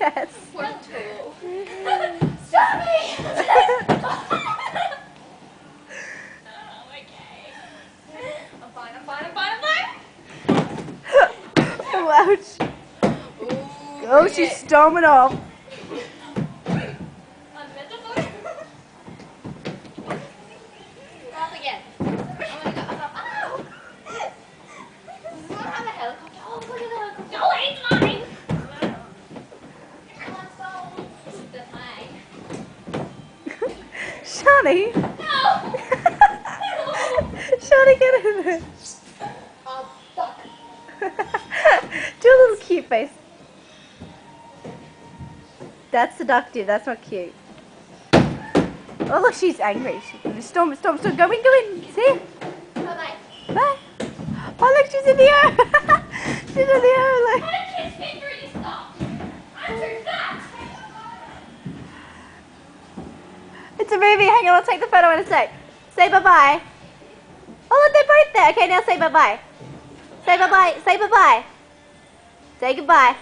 Yes. Poor tool. Stop me! Okay. I'm fine, I'm fine, I'm fine, I'm fine. Oh, ouch. Ooh, Oh, she's storming off. Off again. Oh my god, ow! Does this one have a helicopter? Oh, look at the helicopter. No, it's mine! That's mine. Shani. No! Shani, get in there. Oh, fuck. Do a little cute face. That's seductive. That's not cute. Oh, look, she's angry. Storm. Go in. See? Bye-bye. Bye. Oh, look, she's in the air. She's in the air. Look. How did kids finger you stop? I'm too fat. It's a movie. Hang on, I'll take the photo in a sec. Say bye-bye. Oh, look, they're both there. Okay, now say bye-bye. Say bye-bye. Say bye-bye. Say goodbye.